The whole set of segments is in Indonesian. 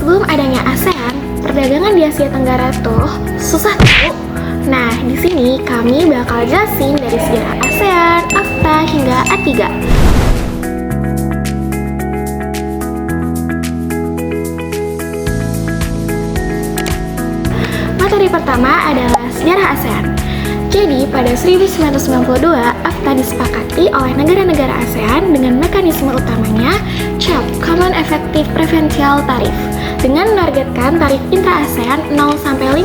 sebelum adanya ASEAN, perdagangan di Asia Tenggara tuh susah tahu. Nah, di sini kami bakal jelasin dari sejarah ASEAN, AFTA hingga A3. Materi pertama adalah sejarah ASEAN. Jadi, pada 1992, AFTA disepakati oleh negara-negara ASEAN dengan mekanisme utamanya CEP, Common Effective Preferential Tariff, dengan menargetkan tarif intra-ASEAN 0-5%.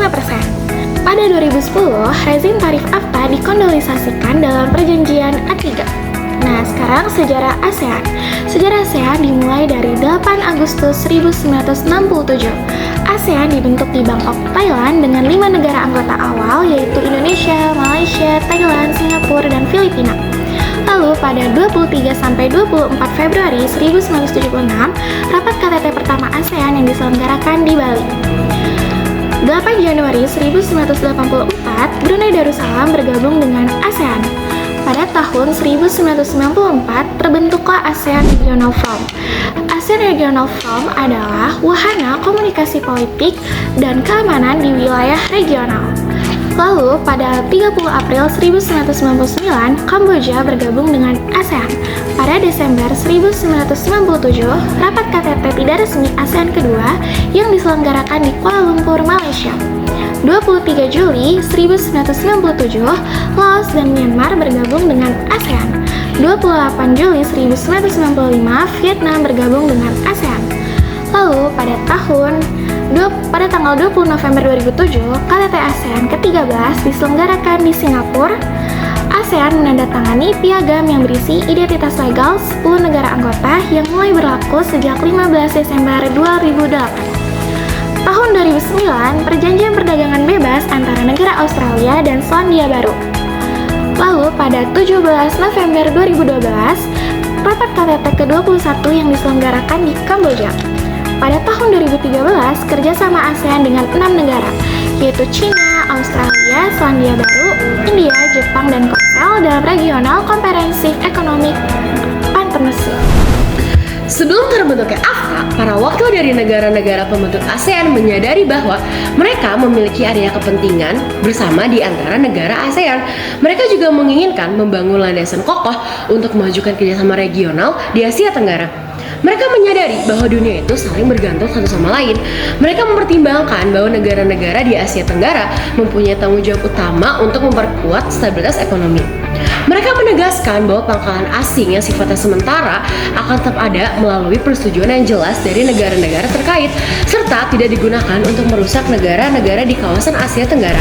Pada 2010, rezim tarif AFTA dikondensasikan dalam perjanjian A3. Nah, sekarang sejarah ASEAN. Sejarah ASEAN dimulai dari 8 Agustus 1967. ASEAN dibentuk di Bangkok, Thailand dengan 5 negara anggota awal yaitu Indonesia, Malaysia, Thailand, Singapura, dan Filipina. Lalu pada 23-24 Februari 1976, rapat KTT pertama ASEAN yang diselenggarakan di Bali. 8 Januari 1984, Brunei Darussalam bergabung dengan ASEAN. Pada tahun 1994, terbentuklah ASEAN Regional Forum. ASEAN Regional Forum adalah wahana komunikasi politik dan keamanan di wilayah regional. Lalu, pada 30 April 1999, Kamboja bergabung dengan ASEAN. Pada Desember 1997, rapat KTT tidak resmi ASEAN kedua yang diselenggarakan di Kuala Lumpur, Malaysia. 23 Juli 1997, Laos dan Myanmar bergabung dengan ASEAN. 28 Juli 1995, Vietnam bergabung dengan ASEAN. Lalu, pada tanggal 20 November 2007, KTT ASEAN ke-13 diselenggarakan di Singapura. ASEAN menandatangani piagam yang berisi identitas legal 10 negara anggota yang mulai berlaku sejak 15 Desember 2008. Tahun 2009, perjanjian perdagangan bebas antara negara Australia dan Selandia Baru. Lalu pada 17 November 2012, rapat KTT ke-21 yang diselenggarakan di Kamboja. Pada tahun 2013, kerjasama ASEAN dengan 6 negara, yaitu China, Australia, Selandia Baru, India, Jepang, dan Korsel dalam Regional Comprehensive Economic Partnership. Sebelum terbentuknya AFTA, para wakil dari negara-negara pembentuk ASEAN menyadari bahwa mereka memiliki area kepentingan bersama di antara negara ASEAN. Mereka juga menginginkan membangun landasan kokoh untuk memajukan kerjasama regional di Asia Tenggara. Mereka menyadari bahwa dunia itu saling bergantung satu sama lain. Mereka mempertimbangkan bahwa negara-negara di Asia Tenggara mempunyai tanggung jawab utama untuk memperkuat stabilitas ekonomi. Mereka menegaskan bahwa pangkalan asing yang sifatnya sementara akan tetap ada melalui persetujuan yang jelas dari negara-negara terkait, serta tidak digunakan untuk merusak negara-negara di kawasan Asia Tenggara.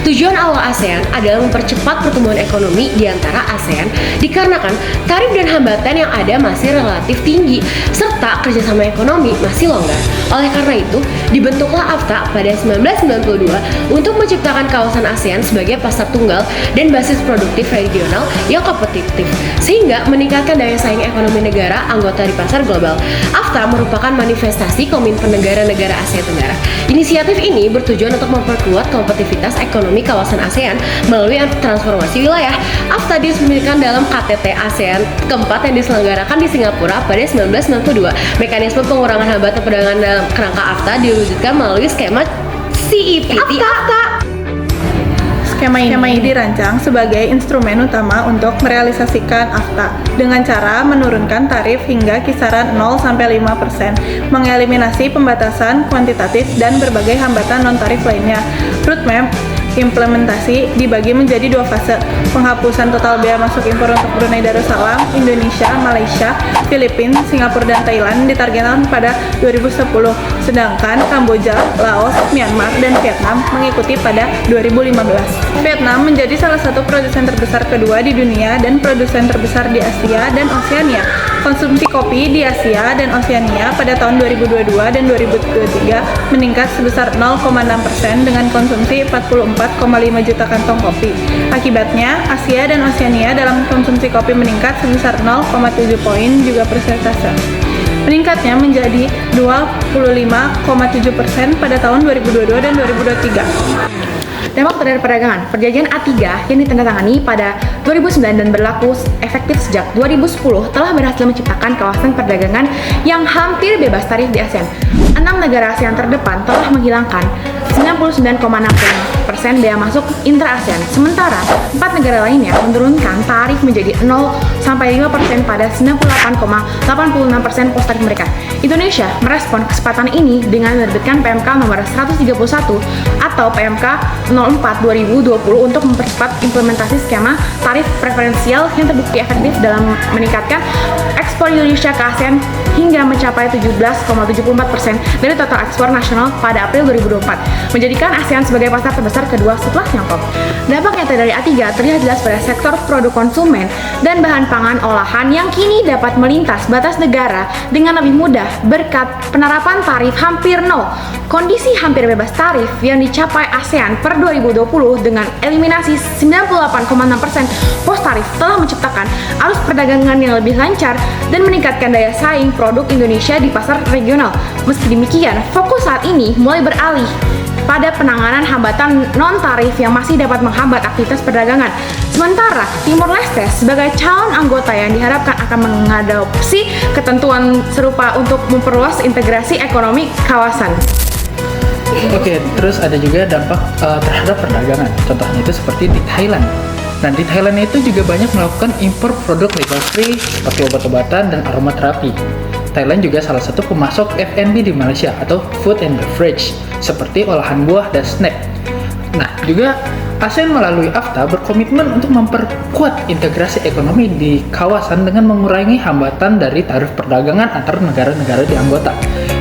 Tujuan awal ASEAN adalah mempercepat pertumbuhan ekonomi di antara ASEAN dikarenakan tarif dan hambatan yang ada masih relatif tinggi, serta kerjasama ekonomi masih longgar. Oleh karena itu, dibentuklah AFTA pada 1992 untuk menciptakan kawasan ASEAN sebagai pasar tunggal dan basis produktif regional yang kompetitif, sehingga meningkatkan daya saing ekonomi negara anggota di pasar global. AFTA merupakan manifestasi komitmen negara-negara Asia Tenggara. Inisiatif ini bertujuan untuk memperkuat kompetitivitas ekonomi kawasan ASEAN melalui transformasi wilayah. AFTA diresmikan dalam KTT ASEAN keempat yang diselenggarakan di Singapura pada 1992. Mekanisme pengurangan hambatan perdagangan dalam kerangka AFTA diwujudkan melalui skema CEPT AFTA. Skema ini dirancang sebagai instrumen utama untuk merealisasikan AFTA dengan cara menurunkan tarif hingga kisaran 0-5%, mengeliminasi pembatasan kuantitatif dan berbagai hambatan non-tarif lainnya. Roadmap implementasi dibagi menjadi 2 fase, penghapusan total bea masuk impor untuk Brunei Darussalam, Indonesia, Malaysia, Filipina, Singapura, dan Thailand ditargetkan pada 2010, sedangkan Kamboja, Laos, Myanmar, dan Vietnam mengikuti pada 2015. Vietnam menjadi salah satu produsen terbesar kedua di dunia dan produsen terbesar di Asia dan Oseania. Konsumsi kopi di Asia dan Oseania pada tahun 2022 dan 2023 meningkat sebesar 0,6% dengan konsumsi 44,5 juta kantong kopi. Akibatnya, Asia dan Oseania dalam konsumsi kopi meningkat sebesar 0,7 poin juga persentase. Meningkatnya menjadi 25,7% pada tahun 2022 dan 2023. Dampak terhadap perdagangan. Perjanjian A3 yang ditandatangani pada 2009 dan berlaku efektif sejak 2010 telah berhasil menciptakan kawasan perdagangan yang hampir bebas tarif di ASEAN. 6 negara ASEAN terdepan telah menghilangkan 99,65% bea masuk intra-ASEAN, sementara 4 negara lainnya menurunkan tarif menjadi 0-5% pada 98,86% pos tarif mereka. Indonesia merespon kesempatan ini dengan menerbitkan PMK nomor 131 atau PMK 04/2020 untuk mempercepat implementasi skema tarif preferensial yang terbukti efektif dalam meningkatkan ekspor Indonesia ke ASEAN hingga mencapai 17,74% dari total ekspor nasional pada April 2024, menjadikan ASEAN sebagai pasar terbesar kedua setelah Tiongkok. Dampak nyata dari A3 terlihat jelas pada sektor produk konsumen dan bahan pangan olahan yang kini dapat melintas batas negara dengan lebih mudah berkat penerapan tarif hampir nol. Kondisi hampir bebas tarif yang dicapai ASEAN per 2020 dengan eliminasi 98,6% pos tarif telah menciptakan arus perdagangan yang lebih lancar dan meningkatkan daya saing produk Indonesia di pasar regional. Meski demikian, fokus saat ini mulai beralih pada penanganan hambatan non-tarif yang masih dapat menghambat aktivitas perdagangan. Sementara Timor Leste sebagai calon anggota yang diharapkan akan mengadopsi ketentuan serupa untuk memperluas integrasi ekonomi kawasan. Oke, terus ada juga dampak terhadap perdagangan. Contohnya itu seperti di Thailand. Nah, di Thailand itu juga banyak melakukan impor produk legal free seperti obat-obatan dan aromaterapi. Thailand juga salah satu pemasok F&B di Malaysia atau food and beverage seperti olahan buah dan snack. Nah, juga ASEAN melalui AFTA berkomitmen untuk memperkuat integrasi ekonomi di kawasan dengan mengurangi hambatan dari tarif perdagangan antar negara-negara di anggota.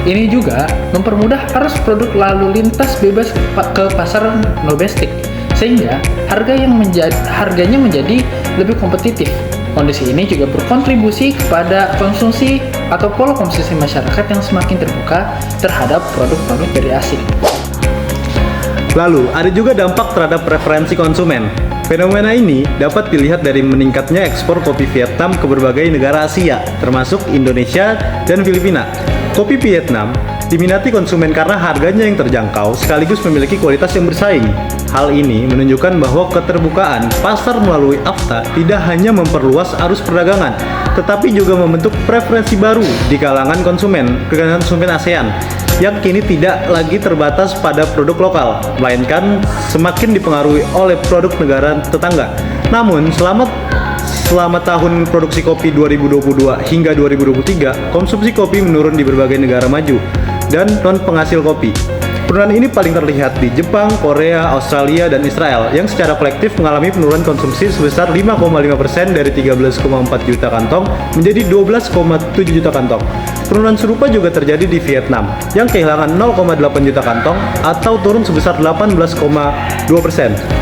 Ini juga mempermudah arus produk lalu lintas bebas ke pasar domestik, sehingga harganya menjadi lebih kompetitif. Kondisi ini juga berkontribusi kepada konsumsi atau pola konsumsi masyarakat yang semakin terbuka terhadap produk-produk dari ASEAN. Lalu, ada juga dampak terhadap preferensi konsumen. Fenomena ini dapat dilihat dari meningkatnya ekspor kopi Vietnam ke berbagai negara Asia, termasuk Indonesia dan Filipina. Kopi Vietnam diminati konsumen karena harganya yang terjangkau sekaligus memiliki kualitas yang bersaing. Hal ini menunjukkan bahwa keterbukaan pasar melalui AFTA tidak hanya memperluas arus perdagangan, tetapi juga membentuk preferensi baru di kalangan konsumen ASEAN yang kini tidak lagi terbatas pada produk lokal, melainkan semakin dipengaruhi oleh produk negara tetangga. Namun, selama tahun produksi kopi 2022 hingga 2023, konsumsi kopi menurun di berbagai negara maju dan non-penghasil kopi. Penurunan ini paling terlihat di Jepang, Korea, Australia, dan Israel yang secara kolektif mengalami penurunan konsumsi sebesar 5,5% dari 13,4 juta kantong menjadi 12,7 juta kantong. Penurunan serupa juga terjadi di Vietnam yang kehilangan 0,8 juta kantong atau turun sebesar 18,2%.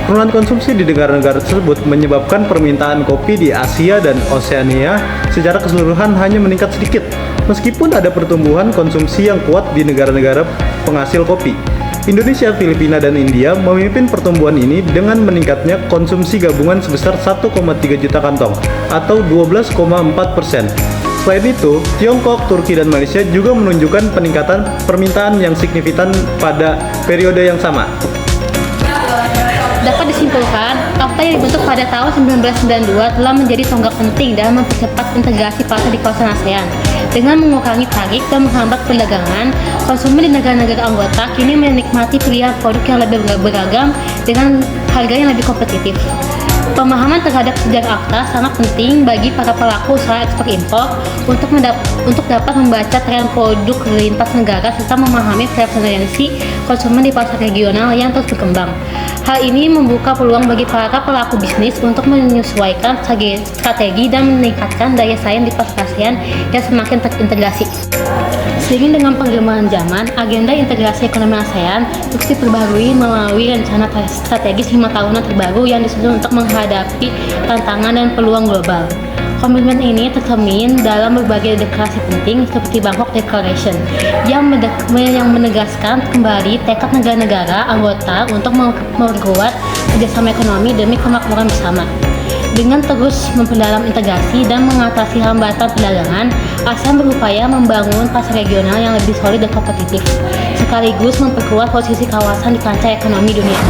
Penurunan konsumsi di negara-negara tersebut menyebabkan permintaan kopi di Asia dan Oseania secara keseluruhan hanya meningkat sedikit, meskipun ada pertumbuhan konsumsi yang kuat di negara-negara penghasil kopi. Indonesia, Filipina, dan India memimpin pertumbuhan ini dengan meningkatnya konsumsi gabungan sebesar 1,3 juta kantong atau 12,4%. Selain itu, Tiongkok, Turki, dan Malaysia juga menunjukkan peningkatan permintaan yang signifikan pada periode yang sama. Dapat disimpulkan, AFTA yang dibentuk pada tahun 1992 telah menjadi tonggak penting dalam mempercepat integrasi pasar di kawasan ASEAN. Dengan mengurangi tarif dan menghambat perdagangan, konsumen di negara-negara anggota kini menikmati pilihan produk yang lebih beragam dengan harga yang lebih kompetitif. Pemahaman terhadap sejarah AFTA sangat penting bagi para pelaku usaha ekspor-impor untuk dapat membaca tren produk lintas negara serta memahami preferensi konsumen di pasar regional yang terus berkembang. Hal ini membuka peluang bagi para pelaku bisnis untuk menyesuaikan strategi dan meningkatkan daya saing di pasar ASEAN yang semakin terintegrasi. Seiring dengan perkembangan zaman, agenda integrasi ekonomi ASEAN terus diperbarui melalui rencana strategis 5 tahunan terbaru yang disusun untuk menghadapi tantangan dan peluang global. Komitmen ini tercermin dalam berbagai deklarasi penting seperti Bangkok Declaration yang menegaskan kembali tekad negara-negara anggota untuk memperkuat kerjasama ekonomi demi kemakmuran bersama. Dengan terus memperdalam integrasi dan mengatasi hambatan perdagangan, ASEAN berupaya membangun pasar regional yang lebih solid dan kompetitif, sekaligus memperkuat posisi kawasan di kancah ekonomi dunia.